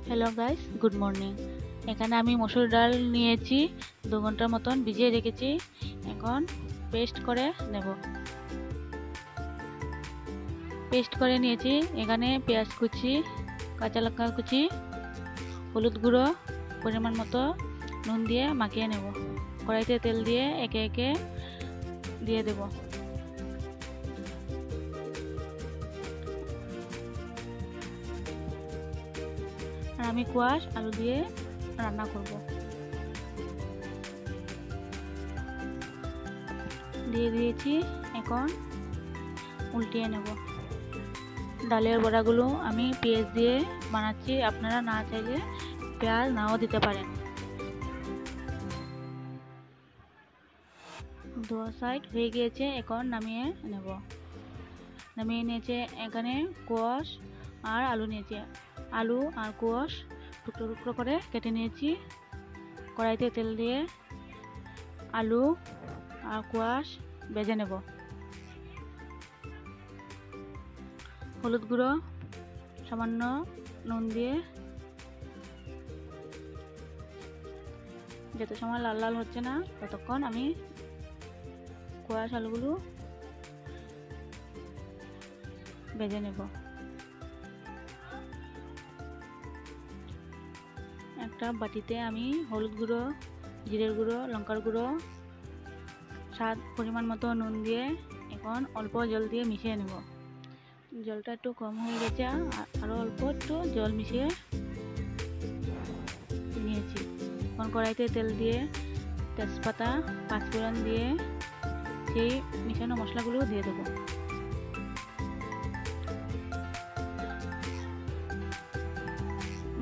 Hello guys, good morning. এখানে আমি মসুর ডাল নিয়েছি, 2 ঘন্টার মতন ভিজিয়ে রেখেছি। এখন পেস্ট করে নেব। পেস্ট করে নিয়েছি। এখানে পেঁয়াজ কুচি, কাঁচা লঙ্কা কুচি, হলুদ গুঁড়ো, পরিমাণ মতো নুন দিয়ে মাখিয়ে নেব। কড়াইতে তেল দিয়ে একে একে দিয়ে দেব। আর আমি কোয়াশ আলু দিয়ে রান্না করব। দিয়ে দিয়েছি, এখন উল্টিয়ে নেব। ডালের বড়াগুলো আমি পেঁয়াজ দিয়ে বানাচ্ছি, আপনারা না চাইলে পেঁয়াজ নাও দিতে পারেন। 2 সাইড হয়ে গিয়েছে, এখন নামিয়ে নেব। নামিয়ে নিয়েছে। এখানে কোয়াশ আর আলু নিয়েছি। আলু আর কোয়াশ টুকরো টুকরো করে কেটে নিয়েছি। কড়াইতে তেল দিয়ে আলু আর কোয়াশ ভেজে নেব। হলুদ গুঁড়ো, সামান্য নুন দিয়ে যত সময় লাল লাল হচ্ছে না ততক্ষণ আমি কোয়াশ আলুগুলো ভেজে নেব। একটা বাটিতে আমি হলুদ গুঁড়ো, জিরের গুঁড়ো, লঙ্কার গুঁড়ো, স্বাদ পরিমাণ মতো নুন দিয়ে এখন অল্প জল দিয়ে মিশিয়ে নেব। জলটা একটু কম হয়ে গেছে, আরও অল্প একটু জল মিশিয়ে নিয়েছি। এখন কড়াইতে তেল দিয়ে তেজপাতা, পাঁচফোড়ন দিয়ে সেই মিশানো মশলাগুলো দিয়ে দেবো।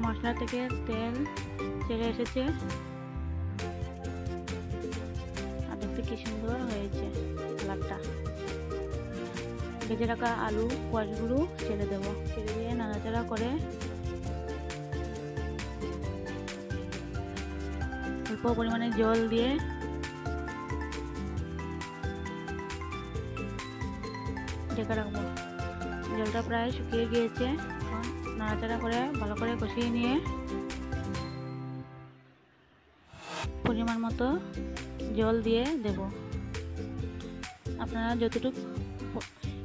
মশলা থেকে তেল ছেড়ে এসেছে আর দেখতে কি সুন্দর হয়েছে কালারটা। ভেজে রাখা আলু কোয়াশগুলো ছেড়ে দেবো। ছেড়ে দিয়ে নাড়াচাড়া করে অল্প পরিমাণে জল দিয়ে ঢেকে রাখবো। জলটা প্রায় শুকিয়ে গিয়েছে। এখন নাড়াচাড়া করে ভালো করে কষিয়ে নিয়ে পরিমাণ মতো জল দিয়ে দেব। আপনারা যতটুকু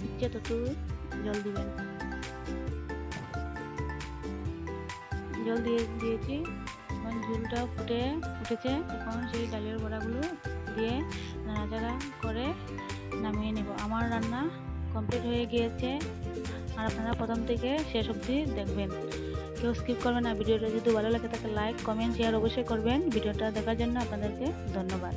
ইচ্ছে ততটুকু জল দিবেন। জল দিয়ে দিয়েছি। এখন ঝোলটা ফুটে উঠেছে। এখন সেই ডালের বড়াগুলো দিয়ে নাড়াচাড়া করে নামিয়ে নেব। আমার রান্না কমপ্লিট হয়ে গিয়েছে। আর আপনারা প্রথম থেকে শেষ অবধি দেখবেন, কেউ স্কিপ করবেন না। ভিডিওটা যদি ভালো লাগে তাকে লাইক, কমেন্ট, শেয়ার অবশ্যই করবেন। ভিডিওটা দেখার জন্য আপনাদেরকে ধন্যবাদ।